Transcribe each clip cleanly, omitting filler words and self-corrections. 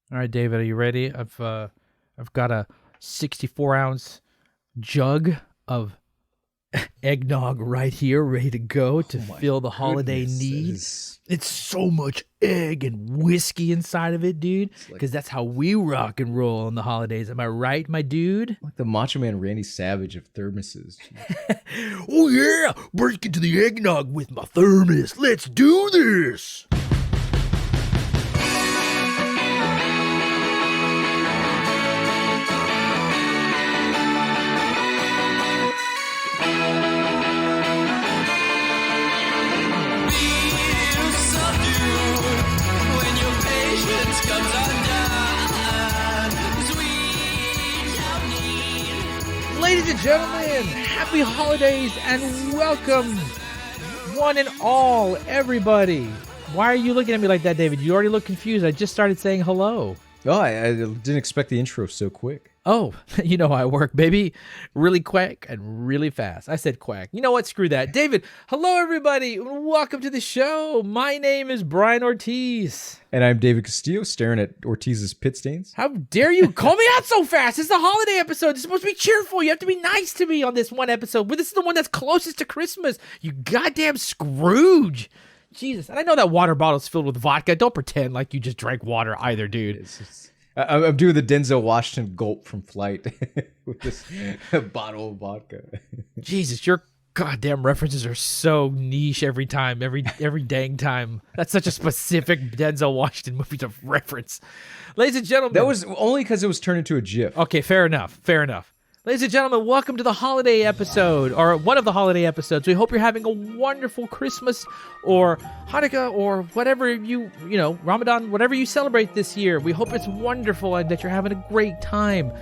All right, David, are you ready? I've got a 64-ounce jug of eggnog right here, ready to go to fill the holiday need. It's so much egg and whiskey inside of it, dude, because that's how we rock and roll on the holidays. Am I right, my dude? Like the Macho Man Randy Savage of thermoses. Oh, yeah, break into the eggnog with my thermos. Let's do this. Ladies and gentlemen, happy holidays and welcome, one and all, everybody. Why are you looking at me like that, David? You already look confused. I just started saying hello. Oh, I didn't expect the intro so quick. Oh, you know how I work, baby. Really quick and really fast. I said quack. You know what? Screw that. David, hello, everybody. Welcome to the show. My name is Brian Ortiz. And I'm David Castillo, staring at Ortiz's pit stains. How dare you call me out so fast? It's a holiday episode. It's supposed to be cheerful. You have to be nice to me on this one episode. But this is the one that's closest to Christmas. You goddamn Scrooge. Jesus. And I know that water bottle's filled with vodka. Don't pretend like you just drank water either, dude. I'm doing the Denzel Washington gulp from Flight with this bottle of vodka. Jesus, your goddamn references are so niche every time, every dang time. That's such a specific Denzel Washington movie to reference. Ladies and gentlemen. That was only because it was turned into a GIF. Okay, fair enough. Ladies and gentlemen, welcome to the holiday episode, or one of the holiday episodes. We hope you're having a wonderful Christmas or Hanukkah or whatever you know, Ramadan, whatever you celebrate this year. We hope it's wonderful and that you're having a great time.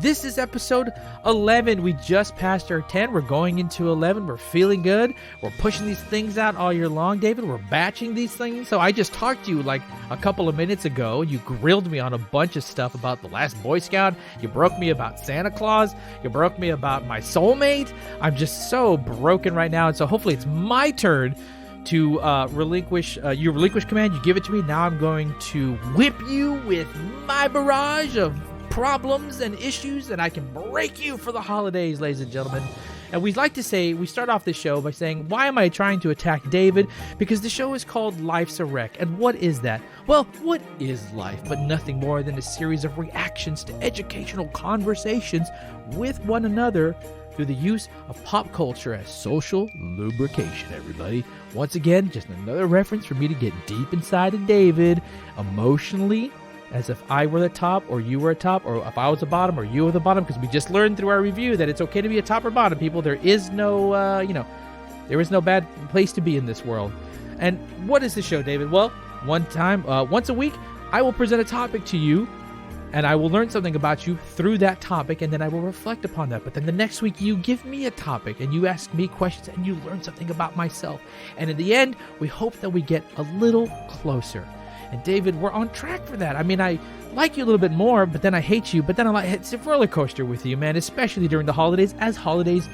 This is episode 11. We just passed our 10. We're going into 11. We're feeling good. We're pushing these things out all year long, David. We're batching these things. So I just talked to you like a couple of minutes ago. You grilled me on a bunch of stuff about the last Boy Scout. You broke me about Santa Claus. You broke me about my soulmate. I'm just so broken right now. And so hopefully it's my turn to relinquish. You relinquish command. You give it to me. Now I'm going to whip you with my barrage of problems and issues, and I can break you for the holidays, ladies and gentlemen. And we start off this show by saying, why am I trying to attack David? Because the show is called Life's a Wreck. And what is that? Well, what is life but nothing more than a series of reactions to educational conversations with one another through the use of pop culture as social lubrication, everybody. Once again, just another reference for me to get deep inside of David emotionally, as if I were the top or you were a top, or if I was the bottom or you were the bottom, because we just learned through our review that it's okay to be a top or bottom, people. There is no, there is no bad place to be in this world. And what is the show, David? Well, once a week, I will present a topic to you, and I will learn something about you through that topic, and then I will reflect upon that. But then the next week, you give me a topic, and you ask me questions, and you learn something about myself. And in the end, we hope that we get a little closer. And David, we're on track for that. I mean, I like you a little bit more, but then I hate you. But then it's a roller coaster with you, man, especially during the holidays, as holidays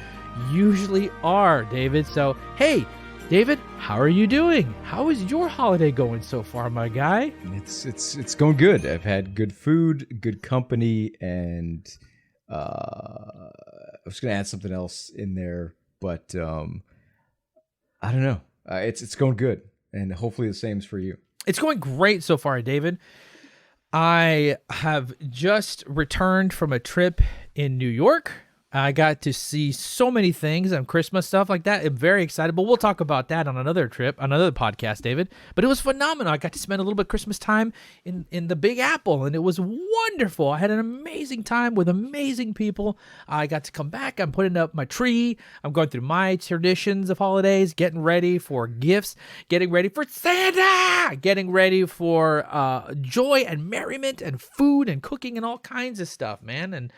usually are, David. So, hey, David, how are you doing? How is your holiday going so far, my guy? It's going good. I've had good food, good company, and I was going to add something else in there, but I don't know. It's going good, and hopefully the same's for you. It's going great so far, David. I have just returned from a trip in New York. I got to see so many things and Christmas stuff like that. I'm very excited, but we'll talk about that on another trip, another podcast, David. But it was phenomenal. I got to spend a little bit of Christmas time in the Big Apple, and it was wonderful. I had an amazing time with amazing people. I got to come back. I'm putting up my tree. I'm going through my traditions of holidays, getting ready for gifts, getting ready for Santa, getting ready for joy and merriment and food and cooking and all kinds of stuff, man. And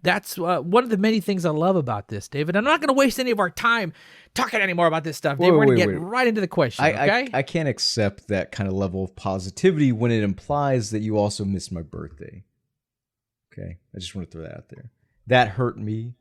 that's one of the many things I love about this, David. I'm not going to waste any of our time talking anymore about this stuff, David. We're going to get right into the question, okay? I can't accept that kind of level of positivity when it implies that you also missed my birthday. Okay? I just want to throw that out there. That hurt me,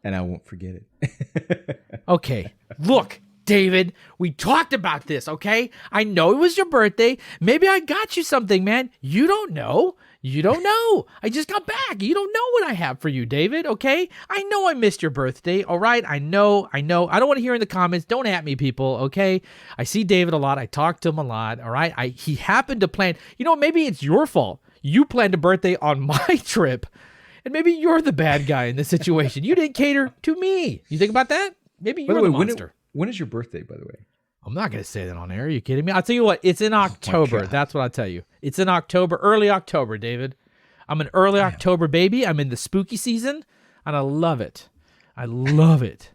and I won't forget it. Okay. Look, David, we talked about this, okay? I know it was your birthday. Maybe I got you something, man. You don't know. You don't know. I just got back. You don't know what I have for you, David, okay? I know I missed your birthday, all right? I know. I don't want to hear in the comments. Don't at me, people, okay? I see David a lot. I talk to him a lot, all right? He happened to plan. You know, maybe it's your fault. You planned a birthday on my trip, and maybe you're the bad guy in this situation. You didn't cater to me. You think about that? Maybe you're the monster. When is your birthday, by the way? I'm not going to say that on air. Are you kidding me? I'll tell you what. It's in October. That's what I'll tell you. It's in October, early October, David. I'm an early October baby. I'm in the spooky season, and I love it. I love it.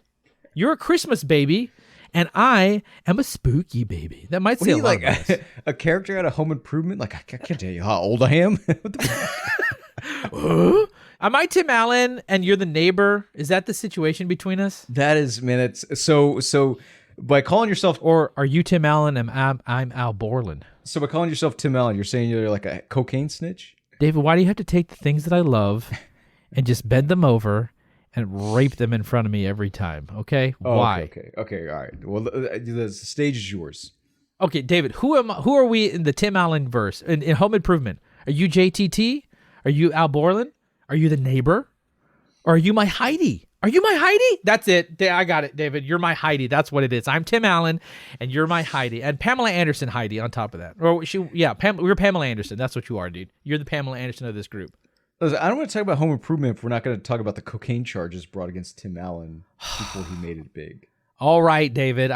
You're a Christmas baby, and I am a spooky baby. That might say a lot about us. A character out of Home Improvement? Like, I can't tell you how old I am. What the Am I Tim Allen, and you're the neighbor? Is that the situation between us? That is, man. It's so. By calling yourself, or are you Tim Allen and I'm Al Borland? So by calling yourself Tim Allen, you're saying you're like a cocaine snitch? David, why do you have to take the things that I love and just bend them over and rape them in front of me every time? Okay, why? Okay, all right. Well, the stage is yours. Okay, David, who are we in the Tim Allen verse in Home Improvement? Are you JTT? Are you Al Borland? Are you the neighbor? Or are you my Heidi? Are you my Heidi? That's it. I got it, David. You're my Heidi. That's what it is. I'm Tim Allen, and you're my Heidi. And Pamela Anderson Heidi on top of that. Or we're Pamela Anderson. That's what you are, dude. You're the Pamela Anderson of this group. Listen, I don't want to talk about Home Improvement if we're not going to talk about the cocaine charges brought against Tim Allen before he made it big. All right, David.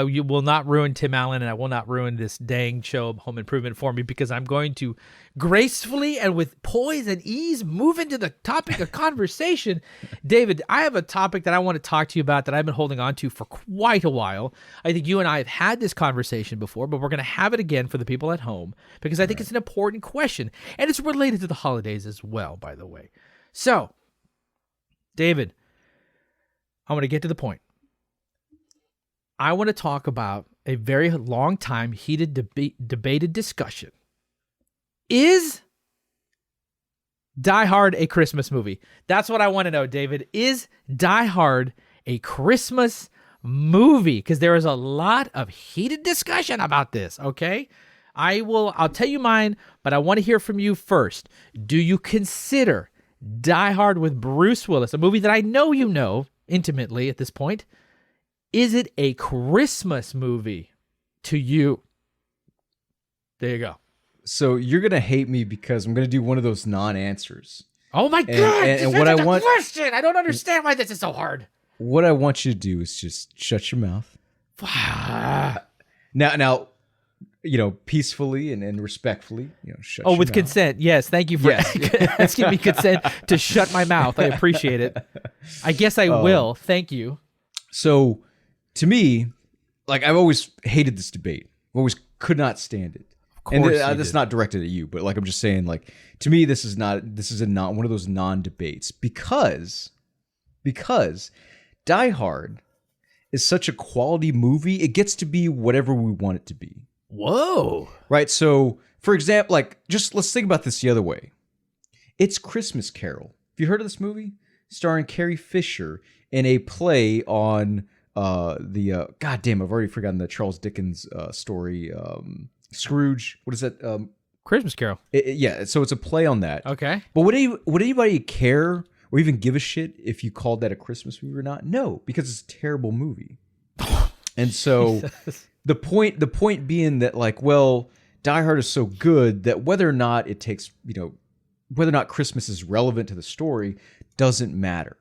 You will not ruin Tim Allen, and I will not ruin this dang show of Home Improvement for me, because I'm going to gracefully and with poise and ease move into the topic of conversation. David, I have a topic that I want to talk to you about that I've been holding on to for quite a while. I think you and I have had this conversation before, but we're going to have it again for the people at home, because I think it's an important question, and it's related to the holidays as well, by the way. So, David, I'm going to get to the point. I want to talk about a very long time heated debated discussion. Is Die Hard a Christmas movie? That's what I want to know, David. Is Die Hard a Christmas movie? Because there is a lot of heated discussion about this, okay? I'll tell you mine, but I want to hear from you first. Do you consider Die Hard with Bruce Willis, a movie that I know you know intimately at this point, is it a Christmas movie to you? There you go. So you're going to hate me because I'm going to do one of those non-answers. Oh my God. And what I want... question. I don't understand why this is so hard. What I want you to do is just shut your mouth. Now, peacefully and respectfully, shut your mouth. With consent. Yes. Thank you for asking me consent to shut my mouth. I appreciate it. I guess I will. Thank you. So... to me, like, I've always hated this debate. I always could not stand it. Of course, and that's not directed at you, but like I'm just saying, like, to me, this is not one of those non-debates because Die Hard is such a quality movie. It gets to be whatever we want it to be. Whoa! Right. So, for example, like, just let's think about this the other way. It's Christmas Carol. Have you heard of this movie? Starring Carrie Fisher in a play on. Goddamn, I've already forgotten the Charles Dickens story. Scrooge. What is that? Christmas Carol. So it's a play on that. Okay. But would anybody care or even give a shit if you called that a Christmas movie or not? No, because it's a terrible movie. And so the point being that, like, well, Die Hard is so good that whether or not it takes, whether or not Christmas is relevant to the story doesn't matter.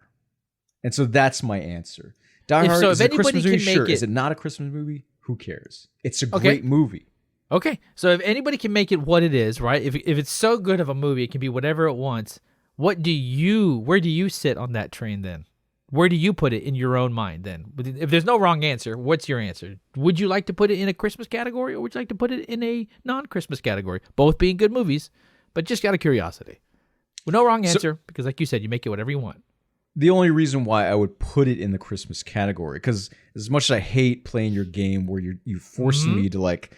And so that's my answer. Die Hard is a Christmas movie, sure. Is it not a Christmas movie? Who cares? It's a great movie. Okay, so if anybody can make it what it is, right? If it's so good of a movie, it can be whatever it wants. Where do you sit on that train then? Where do you put it in your own mind then? If there's no wrong answer, what's your answer? Would you like to put it in a Christmas category, or would you like to put it in a non-Christmas category? Both being good movies, but just out of curiosity. Well, no wrong answer, because like you said, you make it whatever you want. The only reason why I would put it in the Christmas category, because as much as I hate playing your game where you're forcing me to, like,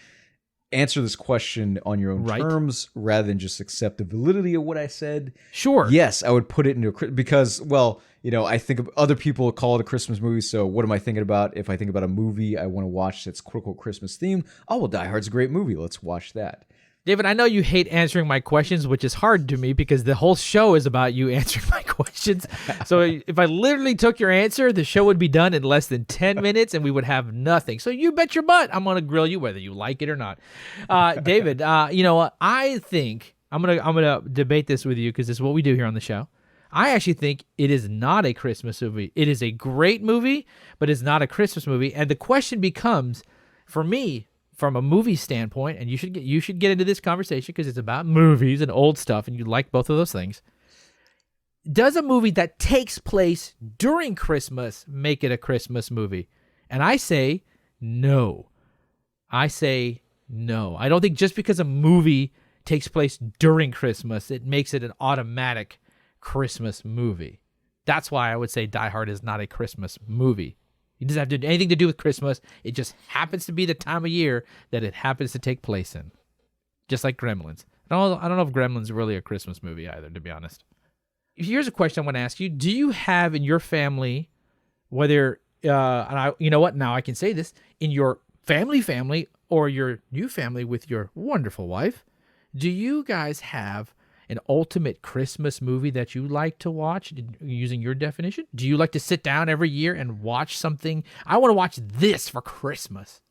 answer this question on your own Right. terms rather than just accept the validity of what I said, Sure. yes, I would put it into because, well, I think of other people call it a Christmas movie. So what am I thinking about? If I think about a movie I want to watch that's quote unquote Christmas theme, oh, well, Die Hard's a great movie. Let's watch that. David, I know you hate answering my questions, which is hard to me because the whole show is about you answering my questions. So if I literally took your answer, the show would be done in less than 10 minutes and we would have nothing. So you bet your butt I'm going to grill you whether you like it or not. David, you know what? I think I'm going to debate this with you because this is what we do here on the show. I actually think it is not a Christmas movie. It is a great movie, but it's not a Christmas movie. And the question becomes, for me, from a movie standpoint, and you should get into this conversation because it's about movies and old stuff, and you like both of those things. Does a movie that takes place during Christmas make it a Christmas movie? And I say no. I say no. I don't think just because a movie takes place during Christmas, it makes it an automatic Christmas movie. That's why I would say Die Hard is not a Christmas movie. It doesn't have to do anything to do with Christmas. It just happens to be the time of year that it happens to take place in. Just like Gremlins. I don't know if Gremlins is really a Christmas movie either, to be honest. Here's a question I want to ask you. Do you have in your family, whether, you know what, now I can say this, in your family, or your new family with your wonderful wife, do you guys have an ultimate Christmas movie that you like to watch using your definition? Do you like to sit down every year and watch something? I want to watch this for Christmas.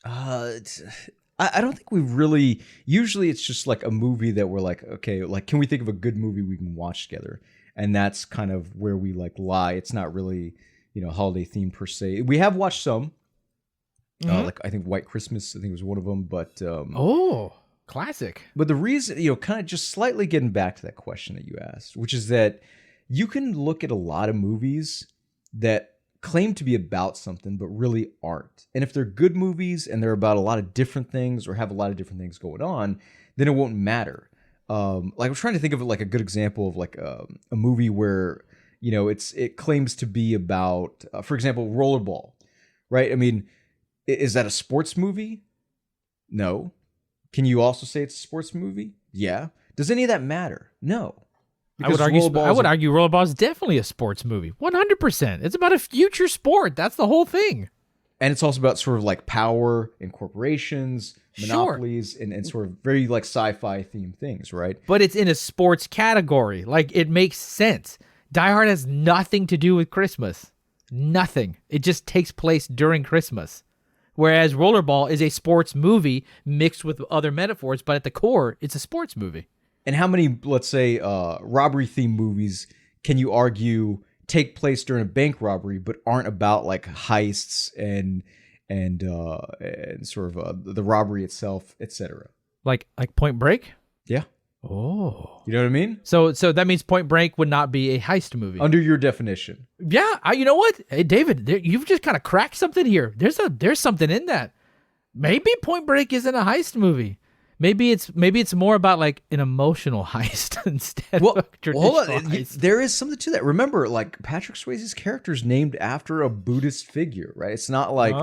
I don't think we really, usually it's just like a movie that we're like, okay, like, can we think of a good movie we can watch together? And that's kind of where we lie. It's not really, holiday theme per se. We have watched some, like I think White Christmas, I think was one of them, but, classic. But the reason, kind of just slightly getting back to that question that you asked, which is that you can look at a lot of movies that claim to be about something, but really aren't. And if they're good movies and they're about a lot of different things or have a lot of different things going on, then it won't matter. Like I'm trying to think of like a good example of like a movie where, it claims to be about, for example, Rollerball, right? I mean, is that a sports movie? No. Can you also say it's a sports movie? Yeah. Does any of that matter? No. I would argue Rollerball is definitely a sports movie. 100%. It's about a future sport. That's the whole thing. And it's also about sort of like power and corporations, monopolies, and sort of very like sci-fi themed things, right? But it's in a sports category. Like, it makes sense. Die Hard has nothing to do with Christmas. Nothing. It just takes place during Christmas. Whereas Rollerball is a sports movie mixed with other metaphors, but at the core, it's a sports movie. And how many, let's say, robbery-themed movies can you argue take place during a bank robbery, but aren't about like heists and sort of the robbery itself, etc.? Like Point Break? Yeah. Oh. You know what I mean? So that means Point Break would not be a heist movie. Under your definition. Yeah. You know what? Hey, David, you've just kind of cracked something here. There's something in that. Maybe Point Break isn't a heist movie. Maybe it's more about like an emotional heist instead of a traditional heist. There is something to that. Remember, like Patrick Swayze's character is named after a Buddhist figure, right? It's not like...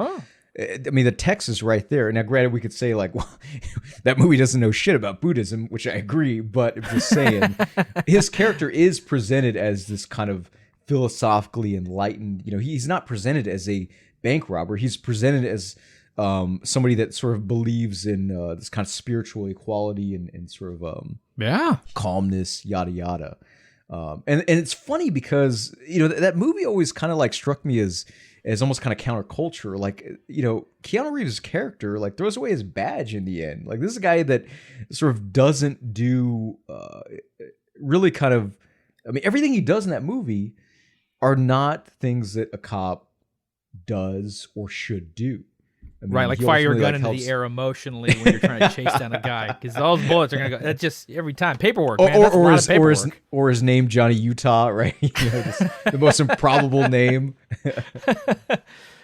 I mean, the text is right there. Now, granted, we could say, like, well, that movie doesn't know shit about Buddhism, which I agree, but I'm just saying, his character is presented as this kind of philosophically enlightened, he's not presented as a bank robber. He's presented as somebody that sort of believes in this kind of spiritual equality and sort of calmness, yada, yada. And it's funny because, that movie always kind of like struck me as almost kind of counterculture. Like, Keanu Reeves' character like throws away his badge in the end. Like, this is a guy that sort of doesn't do really kind of, I mean, everything he does in that movie are not things that a cop does or should do. I mean, right, like fire your gun into the air emotionally when you're trying to chase down a guy, because those bullets are gonna go. That's just every time paperwork, man. That's a lot of paperwork. Or his name Johnny Utah, right? The most improbable name.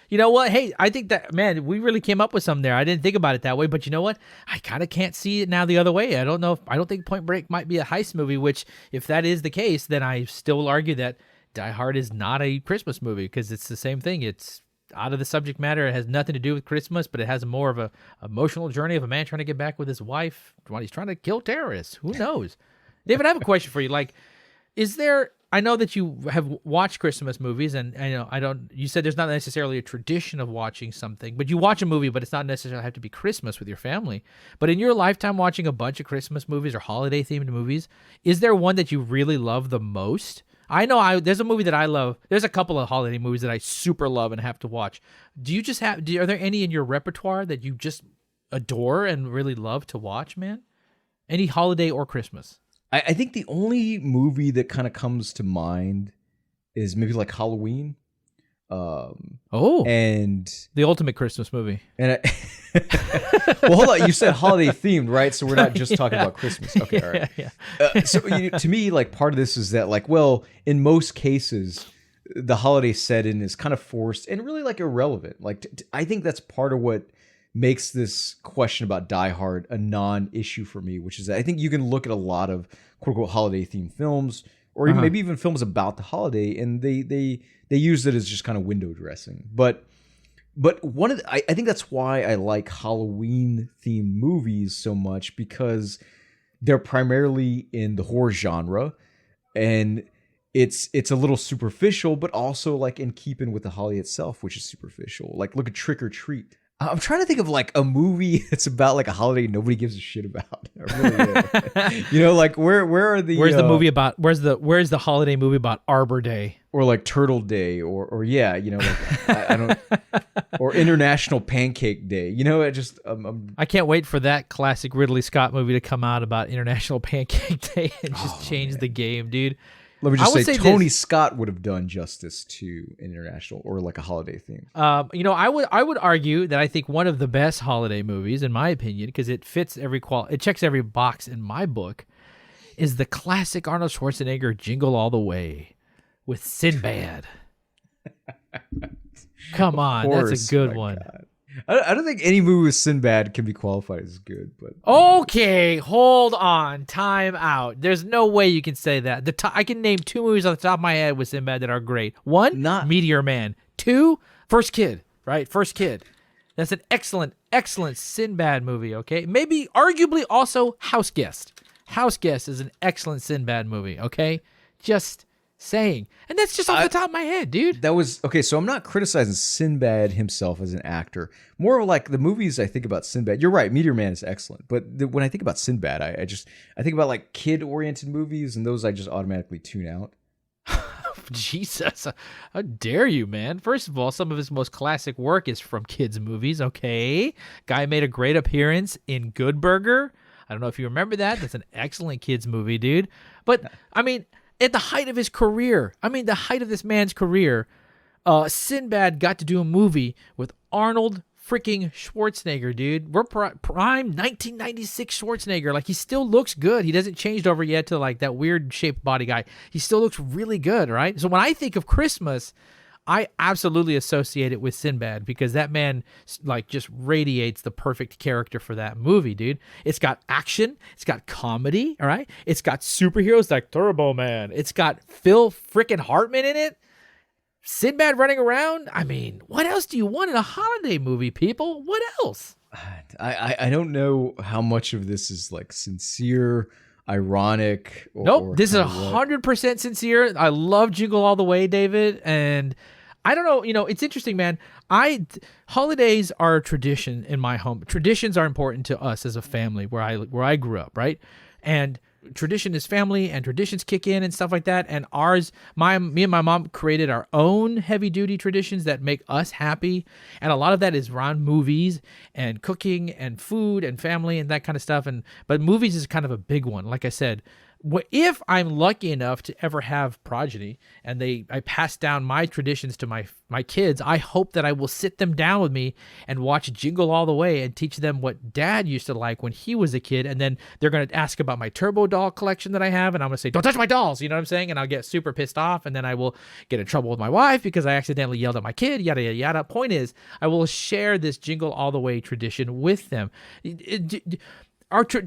You know what? Hey, I think that, man, we really came up with something there. I didn't think about it that way, but you know what? I kind of can't see it now the other way. I don't think Point Break might be a heist movie. Which, if that is the case, then I still will argue that Die Hard is not a Christmas movie because it's the same thing. It's out of the subject matter. It has nothing to do with Christmas, but it has more of a emotional journey of a man trying to get back with his wife while he's trying to kill terrorists. Who knows? David, I have a question for you. Like, is there? I know that you have watched Christmas movies, and I know I don't. You said there's not necessarily a tradition of watching something, but you watch a movie, but it's not necessarily have to be Christmas with your family. But in your lifetime, watching a bunch of Christmas movies or holiday themed movies, is there one that you really love the most? I know there's a movie that I love. There's a couple of holiday movies that I super love and have to watch. Do you just have? Are there any in your repertoire that you just adore and really love to watch, man? Any holiday or Christmas? I think the only movie that kind of comes to mind is maybe like Halloween. And the ultimate Christmas movie. And well, hold on. You said holiday themed, right? So we're not just talking about Christmas. Okay, all right. Yeah. So to me, like part of this is that, like, well, in most cases, the holiday set-in is kind of forced and really like irrelevant. Like, I think that's part of what makes this question about Die Hard a non-issue for me, which is that I think you can look at a lot of quote-unquote holiday-themed films, or even maybe even films about the holiday, and they use it as just kind of window dressing. But one of the, I think that's why I like Halloween-themed movies so much, because they're primarily in the horror genre, and it's a little superficial, but also like in keeping with the holiday itself, which is superficial. Like, look at Trick or Treat. I'm trying to think of like a movie that's about like a holiday nobody gives a shit about. Really, like where's the movie about where's the holiday movie about Arbor Day or like Turtle Day or yeah, like, I don't or International Pancake Day. I just I can't wait for that classic Ridley Scott movie to come out about International Pancake Day and just change the game, dude. Let me just say Tony Scott would have done justice to an international or like a holiday theme. I would argue that I think one of the best holiday movies, in my opinion, because it fits it checks every box in my book, is the classic Arnold Schwarzenegger Jingle All the Way with Sinbad. Come on, that's a good one. God. I don't think any movie with Sinbad can be qualified as good, but okay, hold on, time out. There's no way you can say that. I can name 2 movies off the top of my head with Sinbad that are great. 1, Meteor Man. 2, First Kid. Right, First Kid. That's an excellent Sinbad movie. Okay, maybe arguably also House Guest. House Guest is an excellent Sinbad movie. Okay, just saying. And that's just off the top of my head, dude. That was okay. So I'm not criticizing Sinbad himself as an actor. More of like the movies I think about Sinbad. You're right, Meteor Man is excellent. But when I think about Sinbad, I think about like kid-oriented movies, and those I just automatically tune out. Jesus, how dare you, man? First of all, some of his most classic work is from kids' movies. Okay, guy made a great appearance in Good Burger. I don't know if you remember that. That's an excellent kids' movie, dude. But I mean, at the height of his career, the height of this man's career, Sinbad got to do a movie with Arnold freaking Schwarzenegger, dude. We're prime 1996 Schwarzenegger. Like, he still looks good. He doesn't changed over yet to like that weird shaped body guy. He still looks really good, right? So when I think of Christmas, I absolutely associate it with Sinbad, because that man like just radiates the perfect character for that movie, dude. It's got action, it's got comedy, all right? It's got superheroes like Turbo Man. It's got Phil freaking Hartman in it. Sinbad running around. I mean, what else do you want in a holiday movie, people? What else? I don't know how much of this is like sincere, ironic. Nope, this is 100% sincere. I love Jingle All the Way, David, and I don't know. It's interesting, man. Holidays are a tradition in my home. Traditions are important to us as a family where I grew up, right? And tradition is family, and traditions kick in and stuff like that. And me and my mom created our own heavy duty traditions that make us happy. And a lot of that is around movies and cooking and food and family and that kind of stuff. But movies is kind of a big one. Like I said, if I'm lucky enough to ever have progeny and I pass down my traditions to my kids, I hope that I will sit them down with me and watch Jingle All the Way and teach them what Dad used to like when he was a kid. And then they're going to ask about my Turbo doll collection that I have, and I'm going to say, don't touch my dolls, you know what I'm saying? And I'll get super pissed off, and then I will get in trouble with my wife because I accidentally yelled at my kid, yada, yada, yada. Point is, I will share this Jingle All the Way tradition with them.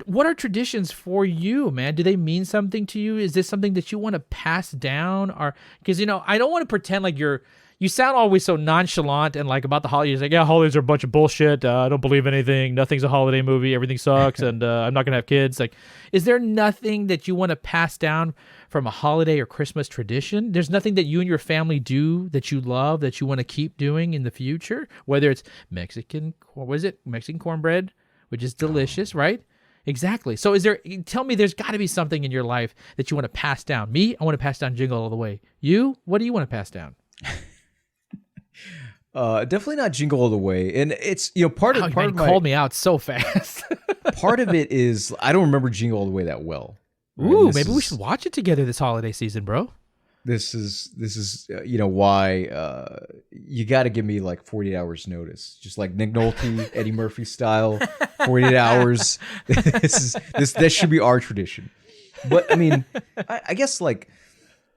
What are traditions for you, man? Do they mean something to you? Is this something that you want to pass down? Or because I don't want to pretend like you you sound always so nonchalant and like about the holidays. Like, yeah, holidays are a bunch of bullshit. I don't believe anything. Nothing's a holiday movie. Everything sucks, and I'm not gonna have kids. Like, is there nothing that you want to pass down from a holiday or Christmas tradition? There's nothing that you and your family do that you love that you want to keep doing in the future. Whether it's Mexican cornbread, which is delicious, right? Exactly. So tell me there's got to be something in your life that you want to pass down. Me, I want to pass down Jingle All the Way. You, what do you want to pass down? Definitely not Jingle All the Way. And it's, part of you called me out so fast. part of it is I don't remember Jingle All the Way that well. Right? Ooh, maybe we should watch it together this holiday season, bro. This is why you got to give me like 48 hours notice, just like Nick Nolte, Eddie Murphy style, 48 hours. That should be our tradition. But I mean, I guess like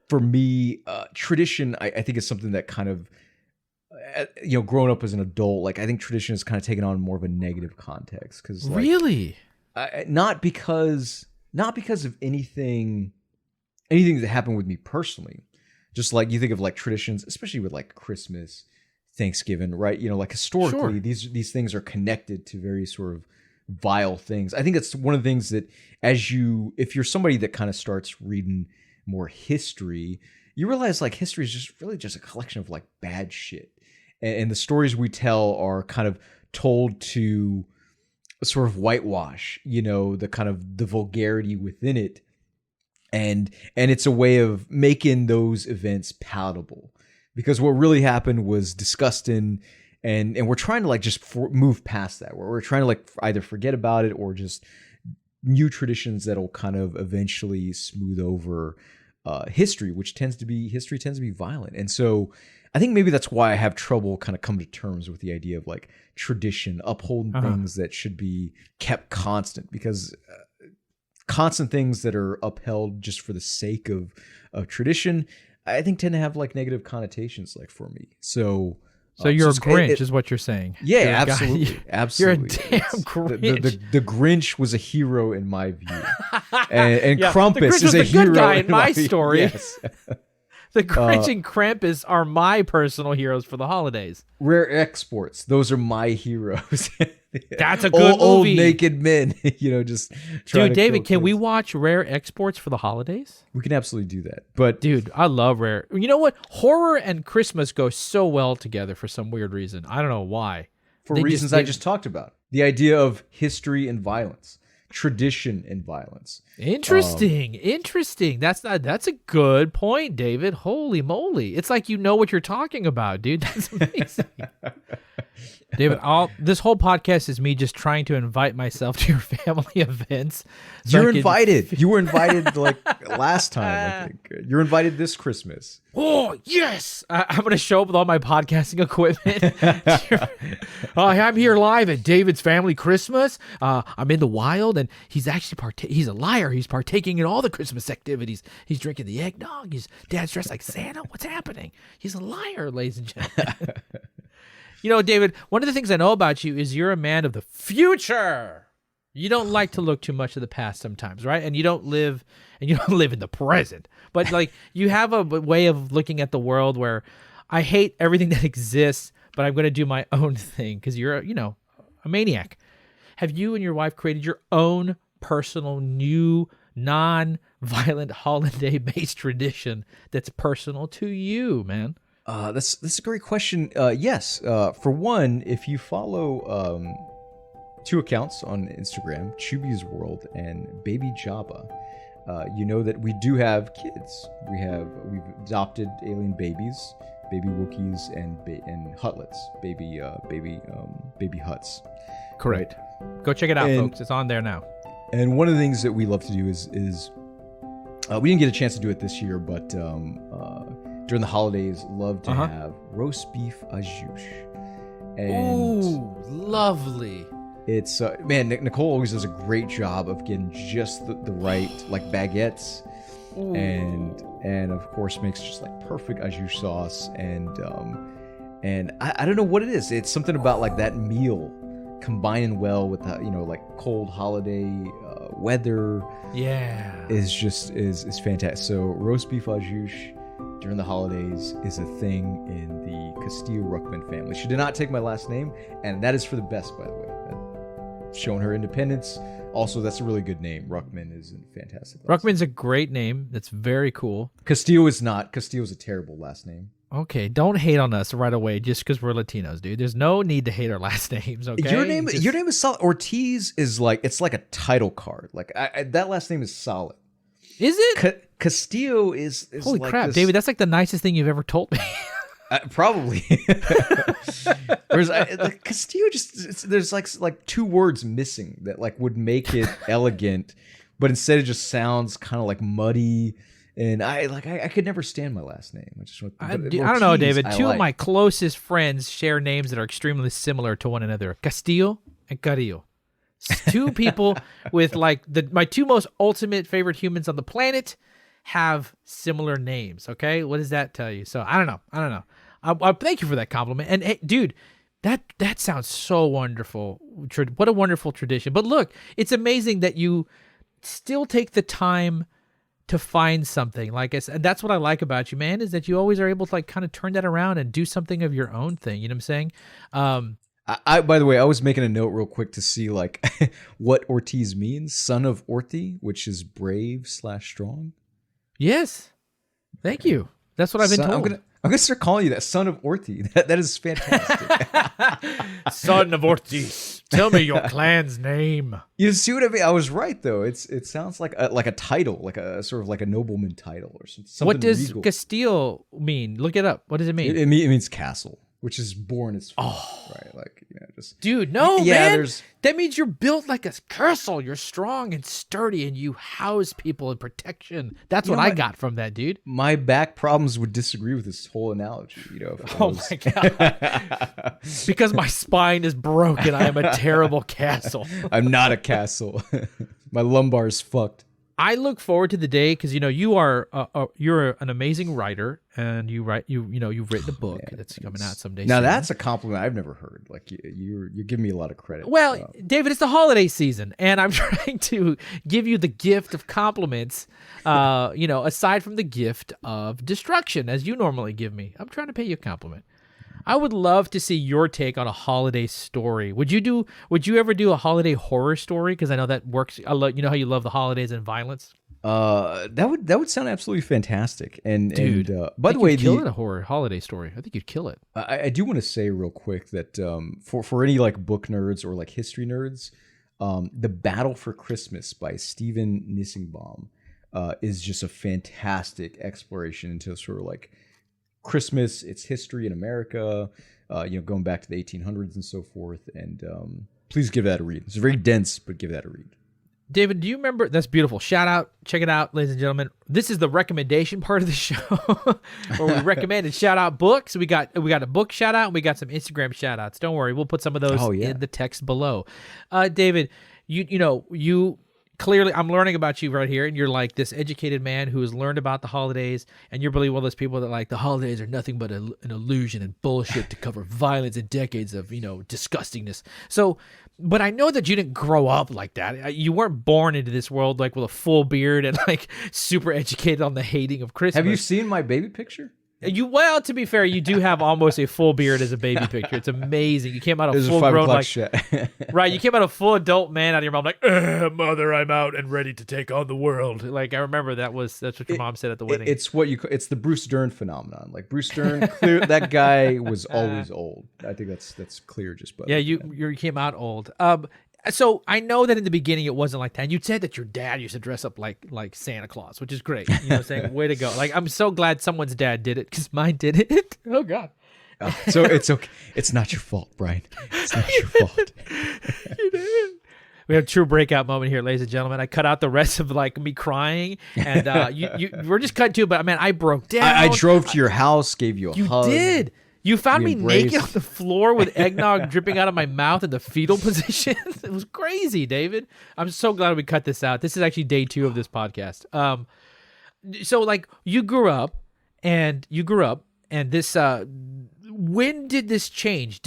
for me, tradition, I think is something that kind of, growing up as an adult, like I think tradition has kind of taken on more of a negative context because really, not because of anything that happened with me personally. Just like you think of like traditions, especially with like Christmas, Thanksgiving, right? Like historically, these things are connected to very sort of vile things. I think that's one of the things that if you're somebody that kind of starts reading more history, you realize like history is just really just a collection of like bad shit. And the stories we tell are kind of told to sort of whitewash, the kind of the vulgarity within it. And it's a way of making those events palatable, because what really happened was disgusting, and we're trying to like just move past that. We're trying to like either forget about it or just new traditions that'll kind of eventually smooth over history, which tends to be violent. And so I think maybe that's why I have trouble kind of coming to terms with the idea of like tradition, upholding things that should be kept constant, because constant things that are upheld just for the sake of tradition, I think tend to have like negative connotations, like for me. So you're a Grinch, is what you're saying. Yeah, absolutely, absolutely. You're a damn Grinch. The Grinch was a hero in my view, and Krampus is a hero good guy in my view. story. Yes. The Grinch and Krampus are my personal heroes for the holidays. Rare exports; those are my heroes. That's a good old movie. naked men, just trying dude. to David, kill can we kids. watch Rare Exports for the holidays? We can absolutely do that. But dude, I love Rare. You know what? Horror and Christmas go so well together for some weird reason. I don't know why. For reasons I just talked about, the idea of history and violence, tradition and violence. Interesting. That's a good point, David. Holy moly! It's like you know what you're talking about, dude. That's amazing. David, this whole podcast is me just trying to invite myself to your family events. So You're invited. You were invited like last time, I think. You're invited this Christmas. Oh, yes. I'm going to show up with all my podcasting equipment. I'm here live at David's family Christmas. I'm in the wild, and he's actually he's a liar. He's partaking in all the Christmas activities. He's drinking the eggnog. His dad's dressed like Santa. What's happening? He's a liar, ladies and gentlemen. David, one of the things I know about you is you're a man of the future. You don't like to look too much at the past sometimes, right? And you don't live in the present. But like you have a way of looking at the world where I hate everything that exists, but I'm going to do my own thing because you're, a maniac. Have you and your wife created your own personal new non-violent holiday-based tradition that's personal to you, man? That's a great question. Yes. For one, if you follow two accounts on Instagram, Chubby's World and Baby Jabba, you know that we do have kids. We've adopted alien babies, baby Wookiees, and Hutlets, baby Huts. Correct. Right? Go check it out, folks. It's on there now. And one of the things that we love to do is we didn't get a chance to do it this year, but during the holidays, love to have roast beef au jus. Ooh, lovely. It's Nicole always does a great job of getting just the right like baguettes. Ooh. and of course makes just like perfect au jus sauce, and I don't know what it is. It's something about like that meal combining well with the like cold holiday weather. Yeah, is fantastic. So roast beef au jus during the holidays is a thing in the Castillo-Ruckman family. She did not take my last name, and that is for the best, by the way. Showing her independence. Also, that's a really good name. Ruckman is a fantastic last Ruckman's a great name. That's very cool. Castillo is not. Castillo is a terrible last name. Okay, don't hate on us right away just because we're Latinos, dude. There's no need to hate our last names, okay? Your name is solid. Ortiz is like, it's like a title card. Like that last name is solid. Is it? Castillo is Holy like crap, this, David, that's like the nicest thing you've ever told me. Probably. Whereas Castillo there's like two words missing that like would make it elegant, but instead it just sounds kind of like muddy. And I could never stand my last name. I don't know, David. Two of my closest friends share names that are extremely similar to one another: Castillo and Carrillo. Two people with like my two most ultimate favorite humans on the planet have similar names. Okay, what does that tell you? So I don't know. I thank you for that compliment. And hey, dude, that sounds so wonderful. What a wonderful tradition. But look, it's amazing that you still take the time to find something like I said. And that's what I like about you, man, is that you always are able to like kind of turn that around and do something of your own thing. You know what I'm saying? I by the way, I was making a note real quick to see like what Ortiz means. Son of Orti, which is brave/strong. Yes. Thank you. That's what I've been told. I'm gonna start calling you that, Son of Orti. That is fantastic. Son of Ortiz. Tell me your clan's name. You see what I mean? I was right though. It sounds like a title, like a sort of like a nobleman title or something. What does regal. Castillo mean? Look it up. What does it mean? It means castle, which is born as right, like just dude. No, man. There's that means you're built like a castle. You're strong and sturdy, and you house people in protection. That's what I got from that, dude. My back problems would disagree with this whole analogy. My god! Because my spine is broken, I am a terrible castle. I'm not a castle. My lumbar is fucked. I look forward to the day because you're an amazing writer and you've written a book that's coming out someday. Now soon. That's a compliment I've never heard. Like you're giving me a lot of credit. Well, David, it's the holiday season, and I'm trying to give you the gift of compliments. Aside from the gift of destruction, as you normally give me, I'm trying to pay you a compliment. I would love to see your take on a holiday story. Would you ever do a holiday horror story? Because I know that works. You know how you love the holidays and violence. That would sound absolutely fantastic. And dude, by the way, you'd kill it, a horror holiday story. I think you'd kill it. I do want to say real quick that for any like book nerds or like history nerds, The Battle for Christmas by Stephen Nissenbaum is just a fantastic exploration into sort of like Christmas, its history in America, going back to the 1800s and so forth. And please give that a read. It's very dense, but give that a read. David, do you remember? That's beautiful. Shout out. Check it out, ladies and gentlemen. This is the recommendation part of the show where we recommend and shout out books. We got a book shout out and we got some Instagram shout outs. Don't worry. We'll put some of those in the text below. David, you clearly, I'm learning about you right here, and you're like this educated man who has learned about the holidays, and you're really one of those people that like the holidays are nothing but an illusion and bullshit to cover violence and decades of, disgustingness. So, but I know that you didn't grow up like that. You weren't born into this world like with a full beard and like super educated on the hating of Christmas. Have you seen my baby picture? Well, to be fair, you do have almost a full beard as a baby picture. It's amazing. You came out a full grown right. You came out a full adult man out of your mom like, mother, I'm out and ready to take on the world. Like I remember that's what your mom said at the wedding. It's it's the Bruce Dern phenomenon. Like Bruce Dern, that guy was always old. I think that's clear. Just but you came out old. So I know that in the beginning it wasn't like that. And you said that your dad used to dress up like Santa Claus, which is great. You know what I'm saying? Way to go. Like, I'm so glad someone's dad did it because mine did it. Oh, God. So it's okay. It's not your fault, Brian. It's not your fault. You did. We have a true breakout moment here, ladies and gentlemen. I cut out the rest of like me crying, and we're just cut to. But man, I broke down. I drove to your house, gave you a hug. You did. You found me naked on the floor with eggnog dripping out of my mouth in the fetal position. It was crazy, David. I'm so glad we cut this out. This is actually day 2 of this podcast. So like you grew up, and this. When did this change?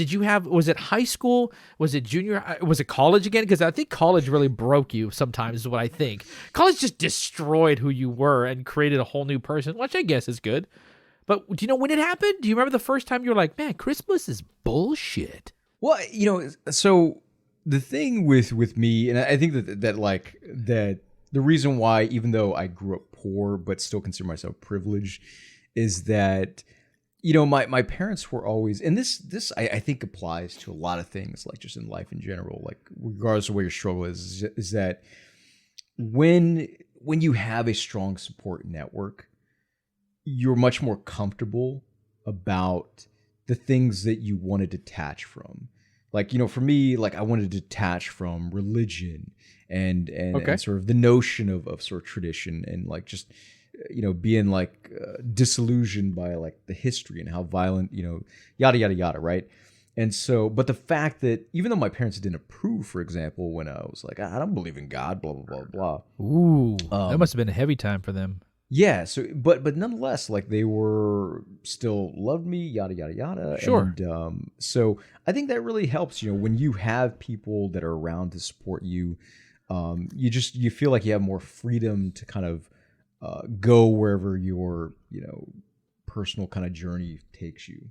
Was it high school? Was it junior? Was it college again? Because I think college really broke you sometimes is what I think. College just destroyed who you were and created a whole new person, which I guess is good. But do you know when it happened? Do you remember the first time you were like, man, Christmas is bullshit? Well, so the thing with me, and I think that the reason why, even though I grew up poor but still consider myself privileged, is that my parents were always, and this I think applies to a lot of things, like just in life in general, like regardless of where your struggle is that when you have a strong support network, you're much more comfortable about the things that you want to detach from. Like, for me, like I wanted to detach from religion and sort of the notion of sort of tradition, and like just, being like disillusioned by like the history and how violent, yada, yada, yada. Right. And so, but the fact that even though my parents didn't approve, for example, when I was like, I don't believe in God, blah, blah, blah, blah. Ooh, that must have been a heavy time for them. Yeah. So, but nonetheless, like they wwere still loved me, yada, yada, yada. Sure. And so I think that really helps, when you have people that are around to support you, you feel like you have more freedom to kind of go wherever your, personal kind of journey takes you,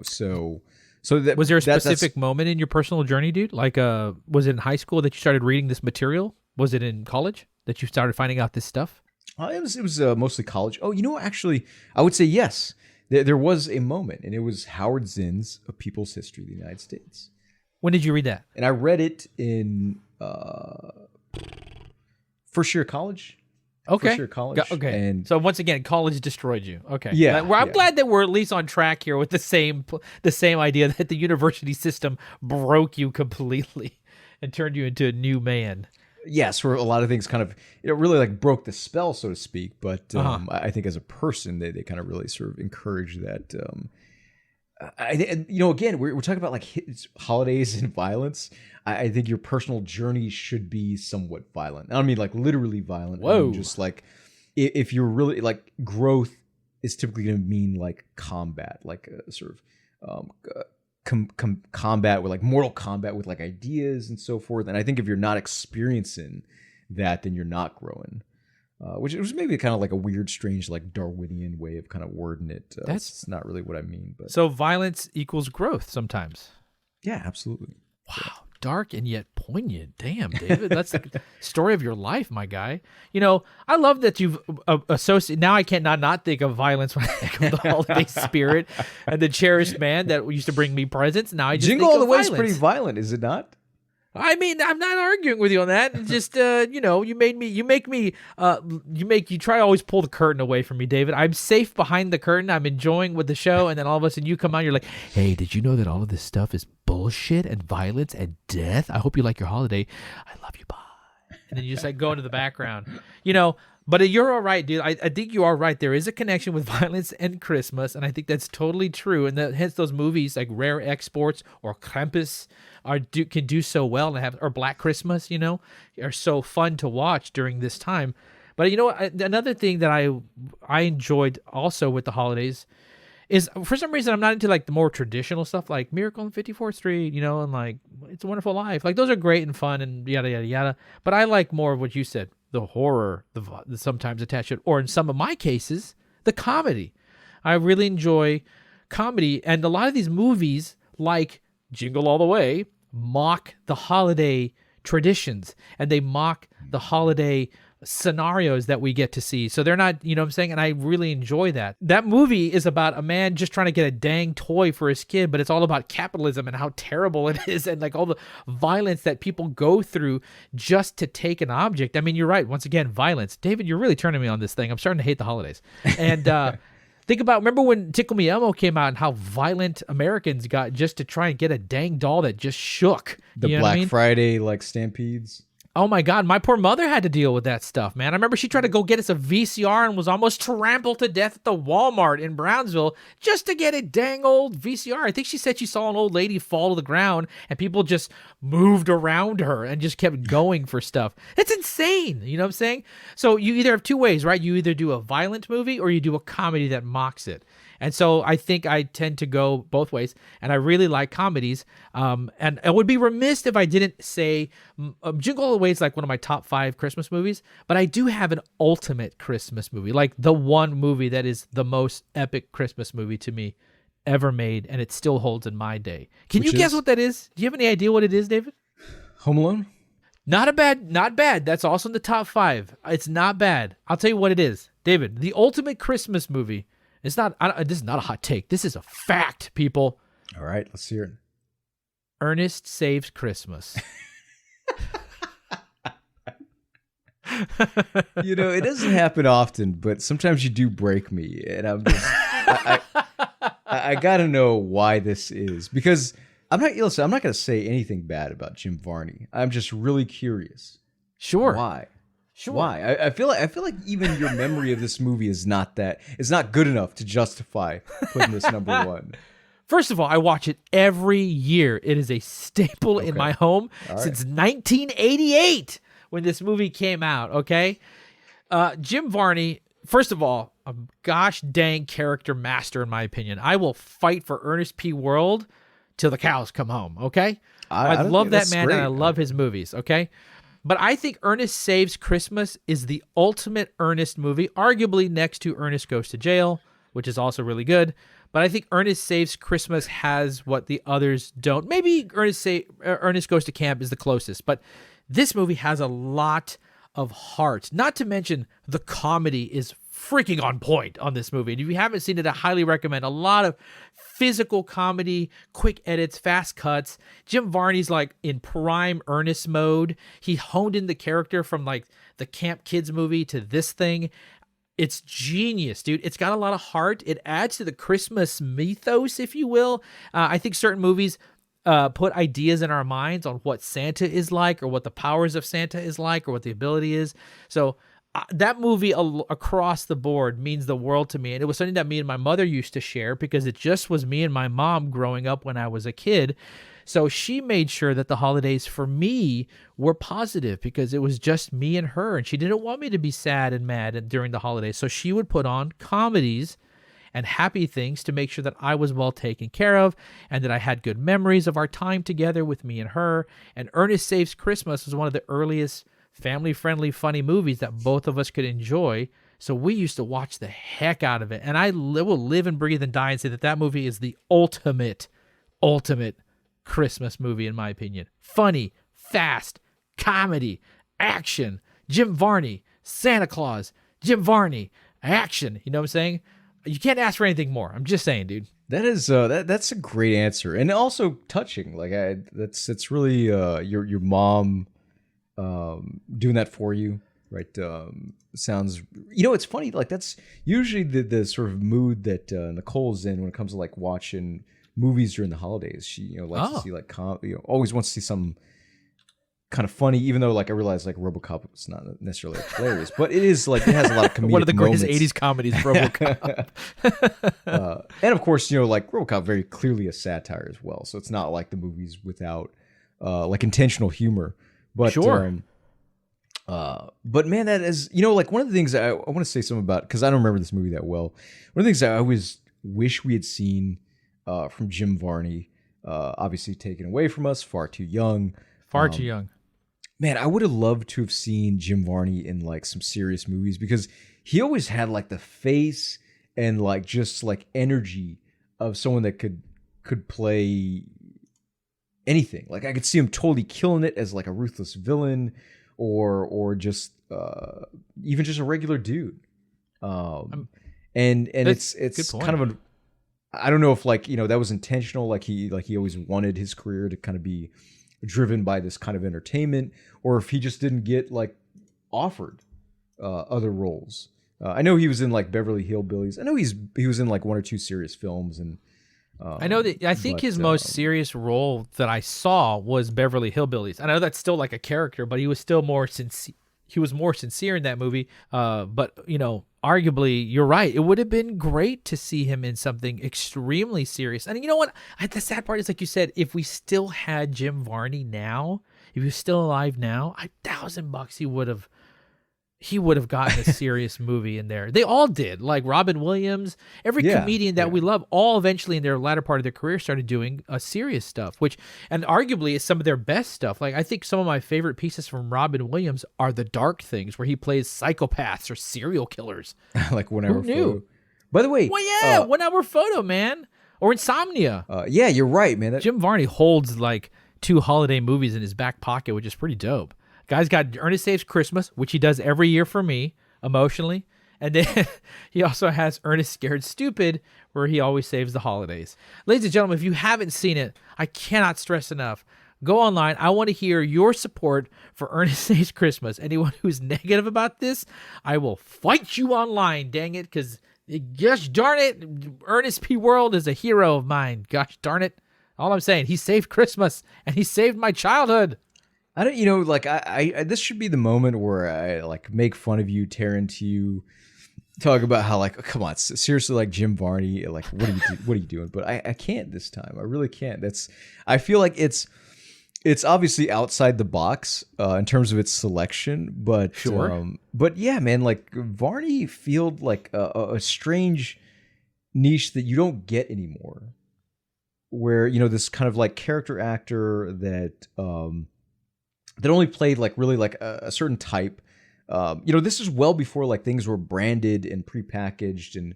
So that, was there a specific moment in your personal journey, dude? Like, was it in high school that you started reading this material? Was it in college that you started finding out this stuff? It was mostly college. Oh, actually, I would say yes. There was a moment, and it was Howard Zinn's A People's History of the United States. When did you read that? And I read it in first year of college. Okay. First year of college. Okay. And so once again, college destroyed you. Okay. Yeah. I'm glad that we're at least on track here with the same idea that the university system broke you completely and turned you into a new man. Yes, where a lot of things kind of really like broke the spell, so to speak. But I think as a person, they kind of really sort of encourage that. Again, we're talking about like holidays and violence. I think your personal journey should be somewhat violent. I don't mean like literally violent. Whoa. I mean just like if you're really like growth is typically going to mean like combat, like a sort of combat with like mortal combat with like ideas and so forth. And I think if you're not experiencing that, then you're not growing. Which was maybe kind of like a weird, strange, like Darwinian way of kind of wording it. That's not really what I mean. But so violence equals growth sometimes. Yeah, absolutely. Wow. Yeah. Dark and yet poignant. Damn, David. That's the story of your life, my guy. I love that you've associated. Now I can't not think of violence when I think of the holiday spirit and the cherished man that used to bring me presents. Now I just Jingle think All the of Way violence. is pretty violent, is it not? I mean, I'm not arguing with you on that. It's just, you try to always pull the curtain away from me, David. I'm safe behind the curtain. I'm enjoying with the show. And then all of a sudden you come out, you're like, hey, did you know that all of this stuff is bullshit and violence and death? I hope you like your holiday. I love you. Bye. And then you just like go into the background, but you're all right, dude. I think you are right. There is a connection with violence and Christmas. And I think that's totally true. And hence those movies like Rare Exports or Krampus can do so well and or Black Christmas, are so fun to watch during this time. But another thing that I enjoyed also with the holidays is for some reason I'm not into like the more traditional stuff like Miracle on 54th Street, and like It's a Wonderful Life. Like those are great and fun and yada yada yada. But I like more of what you said, the horror, the sometimes attached to it, or in some of my cases, the comedy. I really enjoy comedy, and a lot of these movies like Jingle All the Way mock the holiday traditions, and they mock the holiday scenarios that we get to see. So they're not, what I'm saying? And I really enjoy that. That movie is about a man just trying to get a dang toy for his kid, but it's all about capitalism and how terrible it is and like all the violence that people go through just to take an object. I mean, you're right. Once again, violence. David, you're really turning me on this thing. I'm starting to hate the holidays. And remember when Tickle Me Elmo came out and how violent Americans got just to try and get a dang doll that just shook. The Black Friday like stampedes. Oh my God, my poor mother had to deal with that stuff, man. I remember she tried to go get us a VCR and was almost trampled to death at the Walmart in Brownsville just to get a dang old VCR. I think she said she saw an old lady fall to the ground and people just moved around her and just kept going for stuff. It's insane, you know what I'm saying? So you either have two ways, right? You either do a violent movie or you do a comedy that mocks it. And so I think I tend to go both ways, and I really like comedies. And I would be remiss if I didn't say Jingle All the Way is like one of my top 5 Christmas movies, but I do have an ultimate Christmas movie, like the one movie that is the most epic Christmas movie to me ever made, and it still holds in my day. Can you guess what that is? Do you have any idea what it is, David? Home Alone? Not bad. That's also in the top 5. It's not bad. I'll tell you what it is. David, the ultimate Christmas movie. This is not a hot take. This is a fact, people. All right, let's hear it. Ernest Saves Christmas. It doesn't happen often, but sometimes you do break me, and I gotta know why this is, because I'm not going to say anything bad about Jim Varney. I'm just really curious. Sure. Why? Sure. Why? I feel like even your memory of this movie is not good enough to justify putting this number 1. First of all, I watch it every year. It is a staple in my home since 1988 when this movie came out, okay? Jim Varney, first of all, a gosh dang character master in my opinion. I will fight for Ernest P. World till the cows come home, okay? I love that man, and I love his movies, okay? But I think Ernest Saves Christmas is the ultimate Ernest movie, arguably next to Ernest Goes to Jail, which is also really good. But I think Ernest Saves Christmas has what the others don't. Maybe Ernest Goes to Camp is the closest, but this movie has a lot of heart. Not to mention the comedy is freaking on point on this movie. And if you haven't seen it, I highly recommend. A lot of physical comedy, quick edits, fast cuts. Jim Varney's like in prime Ernest mode. He honed in the character from like the Camp Kids movie to this thing. It's genius, dude. It's got a lot of heart. It adds to the Christmas mythos, if you will. I think certain movies put ideas in our minds on what Santa is like, or what the powers of Santa is like, or what the ability is. So that movie across the board means the world to me. And it was something that me and my mother used to share because it just was me and my mom growing up when I was a kid. So she made sure that the holidays for me were positive because it was just me and her. And she didn't want me to be sad and mad during the holidays. So she would put on comedies and happy things to make sure that I was well taken care of and that I had good memories of our time together with me and her. And Ernest Saves Christmas was one of the earliest family-friendly, funny movies that both of us could enjoy. So we used to watch the heck out of it. And I will live and breathe and die and say that that movie is the ultimate Christmas movie, in my opinion. Funny, fast, comedy, action. Jim Varney, Santa Claus, Jim Varney, action. You know what I'm saying? You can't ask for anything more. I'm just saying, dude. That is that's a great answer, and also touching. Like that's really your mom doing that for you, right? Sounds, it's funny. Like that's usually the sort of mood that Nicole's in when it comes to like watching movies during the holidays. She likes to see like always wants to see some kind of funny, even though like I realize like RoboCop is not necessarily hilarious, but it is like it has a lot of comedic one of the greatest moments. 80s comedies, RoboCop. And of course, like RoboCop very clearly a satire as well, so it's not like the movies without like intentional humor. But sure. But man, that is like one of the things I want to say something about, because I don't remember this movie that well. One of the things I always wish we had seen from Jim Varney, obviously taken away from us, far too young. Too young. Man, I would have loved to have seen Jim Varney in like some serious movies, because he always had like the face and like just like energy of someone that could play anything. Like I could see him totally killing it as like a ruthless villain, or just even just a regular dude. And it's kind of I don't know if like that was intentional, like he always wanted his career to kind of be driven by this kind of entertainment, or if he just didn't get like offered other roles. I know he was in like Beverly Hillbillies. I know he was in like one or two serious films, and I think his most serious role that I saw was Beverly Hillbillies. I know that's still like a character, but he was still more sincere. He was more sincere in that movie. But arguably, you're right. It would have been great to see him in something extremely serious. And you know what? The sad part is, like you said, if we still had Jim Varney now, if he was still alive now, $1,000 he would have gotten a serious movie in there. They all did. Like Robin Williams, every Yeah, comedian that we love, all eventually in their latter part of their career started doing serious stuff, and arguably is some of their best stuff. Like I think some of my favorite pieces from Robin Williams are the dark things where he plays psychopaths or serial killers. Like 1 Hour Who knew? Photo. By the way, Well, yeah, 1 Hour Photo, man. Or Insomnia. yeah, you're right, man. Jim Varney holds like 2 holiday movies in his back pocket, which is pretty dope. Guy's got Ernest Saves Christmas, which he does every year for me, emotionally. And then he also has Ernest Scared Stupid, where he always saves the holidays. Ladies and gentlemen, if you haven't seen it, I cannot stress enough. Go online. I want to hear your support for Ernest Saves Christmas. Anyone who's negative about this, I will fight you online, dang it, because gosh darn it, Ernest P. World is a hero of mine. Gosh darn it. All I'm saying, he saved Christmas, and he saved my childhood. I don't, like I this should be the moment where I like make fun of you, tear into you, talk about how like, come on, seriously, like Jim Varney, like what are you doing? But I can't this time. I really can't. I feel like it's obviously outside the box in terms of its selection, but sure. But yeah, man, like Varney filled like a strange niche that you don't get anymore, where this kind of like character actor that that only played like really like a certain type. This is well before like things were branded and prepackaged, and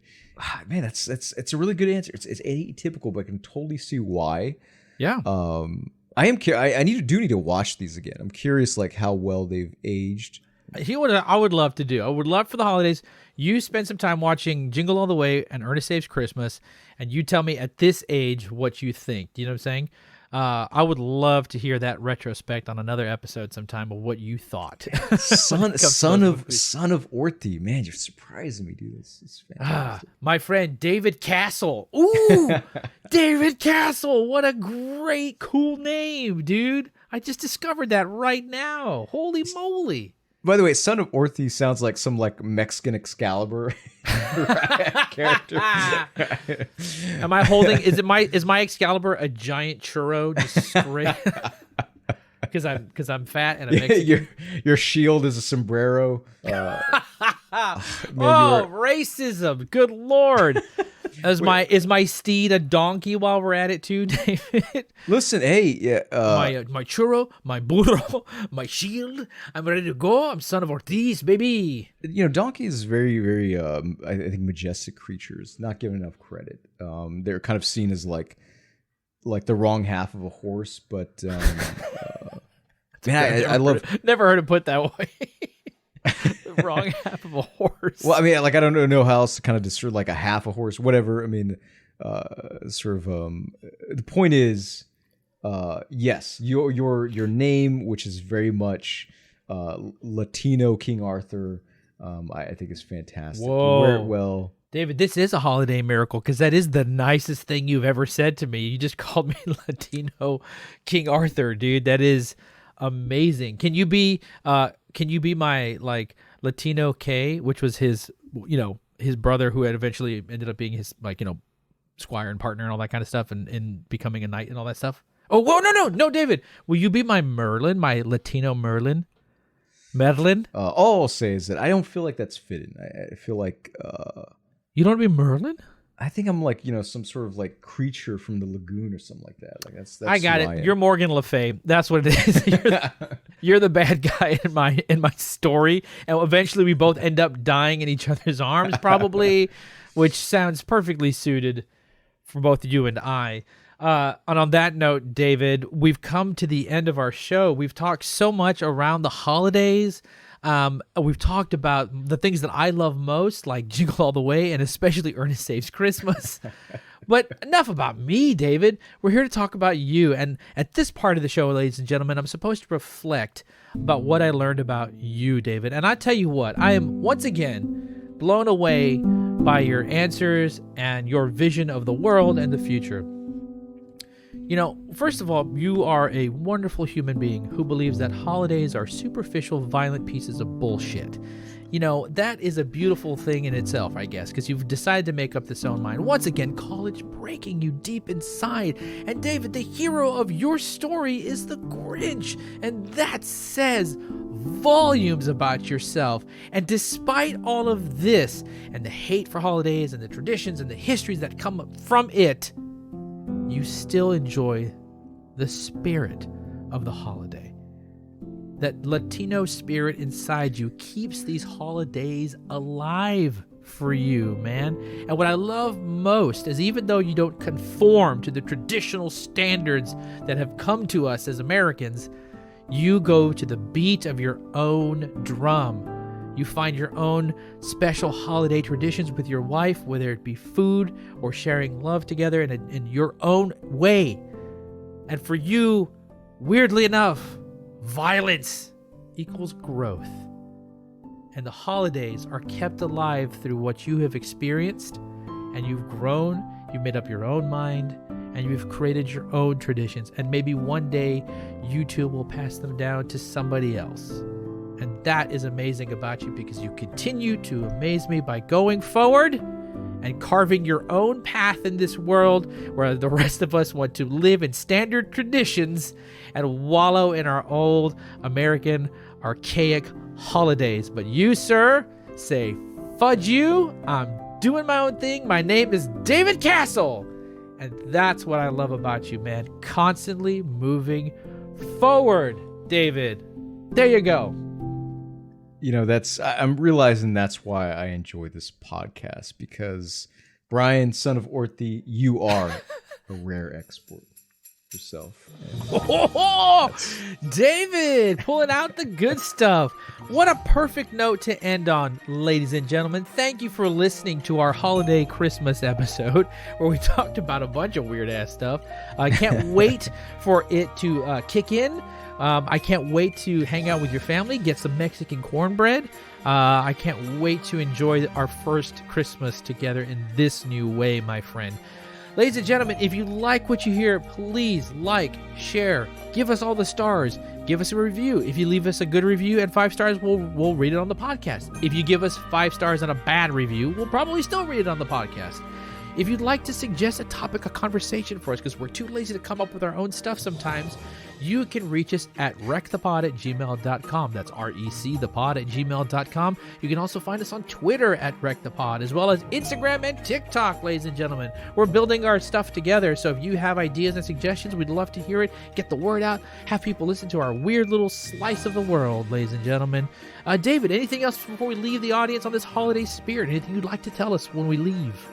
man, it's a really good answer. It's atypical, but I can totally see why. Yeah. I am. I need to watch these again. I'm curious like how well they've aged. I would love to do. I would love for the holidays. You spend some time watching Jingle All the Way and Ernest Saves Christmas, and you tell me at this age what you think. Do you know what I'm saying? I would love to hear that retrospect on another episode sometime of what you thought. son of Orthy, man, you're surprising me, dude. This is fantastic. My friend David Castle. Ooh, David Castle. What a great, cool name, dude. I just discovered that right now. Holy moly. By the way, Son of Orthy sounds like some like Mexican Excalibur character. Am I holding? Is my Excalibur a giant churro? Just straight. Because I'm fat and I'm Mexican. Your shield is a sombrero. Man, racism! Good Lord. Is my steed a donkey while we're at it too, David? Listen, hey, yeah, my churro, my burro, my shield. I'm ready to go. I'm Son of Ortiz, baby. Donkeys is very, very, I think majestic creatures. Not given enough credit. They're kind of seen as like the wrong half of a horse, but man, I love. Never heard it put that way. The wrong half of a horse. Well, I mean, like I don't know how else to kind of describe like a half a horse, whatever. I mean, the point is, yes, your name, which is very much Latino King Arthur, I think is fantastic. Whoa. You wear it well. David, this is a holiday miracle because that is the nicest thing you've ever said to me. You just called me Latino King Arthur, dude. That is amazing. Can you be my like Latino K, which was his brother who had eventually ended up being his squire and partner and all that kind of stuff and becoming a knight and all that stuff? Oh, whoa, no, David. Will you be my Merlin, my Latino Merlin? All I'll say is that I don't feel like that's fitting. I feel like you don't want to be Merlin? I think I'm like some sort of like creature from the lagoon or something like that. Like that's I got it. You're Morgan Le Fay. That's what it is. You're the bad guy in my story, and eventually we both end up dying in each other's arms, probably, which sounds perfectly suited for both you and I. And on that note, David, we've come to the end of our show. We've talked so much around the holidays. We've talked about the things that I love most, like Jingle All the Way, and especially Ernest Saves Christmas. But enough about me, David. We're here to talk about you. And at this part of the show, ladies and gentlemen, I'm supposed to reflect about what I learned about you, David. And I tell you what, I am once again blown away by your answers and your vision of the world and the future. First of all, you are a wonderful human being who believes that holidays are superficial, violent pieces of bullshit. that is a beautiful thing in itself, I guess, because you've decided to make up this own mind. Once again, college breaking you deep inside. And David, the hero of your story is the Grinch. And that says volumes about yourself. And despite all of this and the hate for holidays and the traditions and the histories that come from it, you still enjoy the spirit of the holiday. That Latino spirit inside you keeps these holidays alive for you, man. And what I love most is even though you don't conform to the traditional standards that have come to us as Americans, you go to the beat of your own drum. You find your own special holiday traditions with your wife, whether it be food or sharing love together in your own way. And for you, weirdly enough, violence equals growth. And the holidays are kept alive through what you have experienced, and you've grown, you've made up your own mind, and you've created your own traditions. And maybe one day you too will pass them down to somebody else. And that is amazing about you, because you continue to amaze me by going forward and carving your own path in this world where the rest of us want to live in standard traditions and wallow in our old American archaic holidays. But you, sir, say, fudge you, I'm doing my own thing. My name is David Castle. And that's what I love about you, man. Constantly moving forward, David. There you go. I'm realizing that's why I enjoy this podcast, because Brian, son of Orthy, you are a rare export yourself. David, pulling out the good stuff. What a perfect note to end on, ladies and gentlemen. Thank you for listening to our holiday Christmas episode where we talked about a bunch of weird ass stuff. I can't wait for it to kick in. I can't wait to hang out with your family, get some Mexican cornbread. I can't wait to enjoy our first Christmas together in this new way, my friend. Ladies and gentlemen, if you like what you hear, please like, share, give us all the stars, give us a review. If you leave us a good review and 5 stars, we'll read it on the podcast. If you give us 5 stars and a bad review, we'll probably still read it on the podcast. If you'd like to suggest a topic of conversation for us, because we're too lazy to come up with our own stuff sometimes, you can reach us at recthepod@gmail.com. That's recthepod@gmail.com. You can also find us on Twitter at recthepod, as well as Instagram and TikTok, ladies and gentlemen. We're building our stuff together, so if you have ideas and suggestions, we'd love to hear it. Get the word out. Have people listen to our weird little slice of the world, ladies and gentlemen. David, anything else before we leave the audience on this holiday spirit? Anything you'd like to tell us when we leave?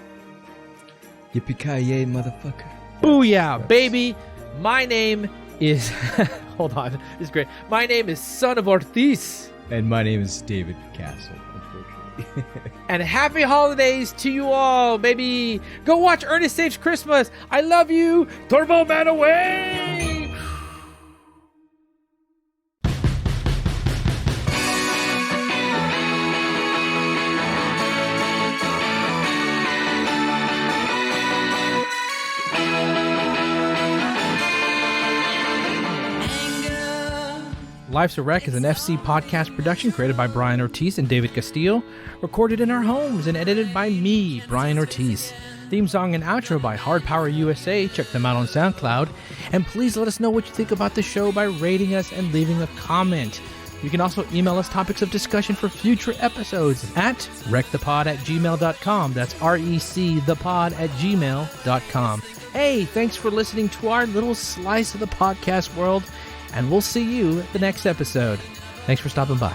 Yippee-ki-yay, motherfucker. Booyah, baby. My name is... Hold on. This is great. My name is Son of Ortiz. And my name is David Castle, unfortunately. And happy holidays to you all, baby. Go watch Ernest Saves Christmas. I love you. Turbo Man away. Life's a Wreck is an FC podcast production created by Brian Ortiz and David Castillo, recorded in our homes and edited by me, Brian Ortiz. Theme song and outro by Hard Power USA. Check them out on SoundCloud. And please let us know what you think about the show by rating us and leaving a comment. You can also email us topics of discussion for future episodes at recthepod@gmail.com. That's recthepod@gmail.com. Hey, thanks for listening to our little slice of the podcast world. And we'll see you at the next episode. Thanks for stopping by.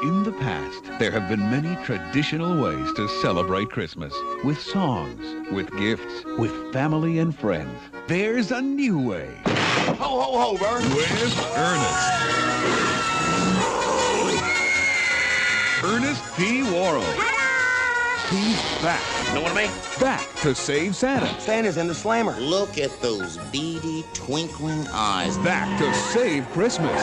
In the past, there have been many traditional ways to celebrate Christmas. With songs, with gifts, with family and friends. There's a new way. Ho, ho, ho, Bert. With Ernest. Ernest P. Worrell. He's back. Know what I mean? Back to save Santa. Santa's in the slammer. Look at those beady, twinkling eyes. Back to save Christmas.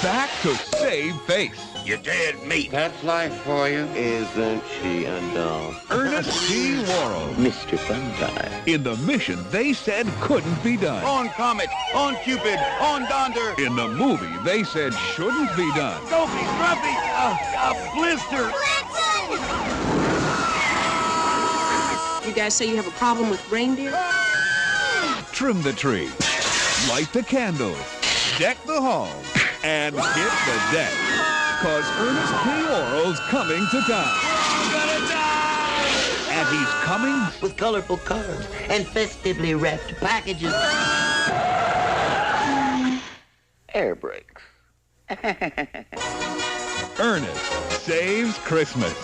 back to save face. You dead meat. That's life for you. Isn't she a doll? Ernest P. Worrell Mr. Funtime. in the mission they said couldn't be done. On Comet, on Cupid, on Donder. In the movie they said shouldn't be done. Dopey, Grumpy, Blister. You guys say you have a problem with reindeer? Trim the tree, light the candles, deck the halls, and hit the deck. 'Cause Ernest P. Worrell's coming to town. I'm gonna die! And he's coming With colorful cards and festively wrapped packages. Air brakes. Ernest Saves Christmas.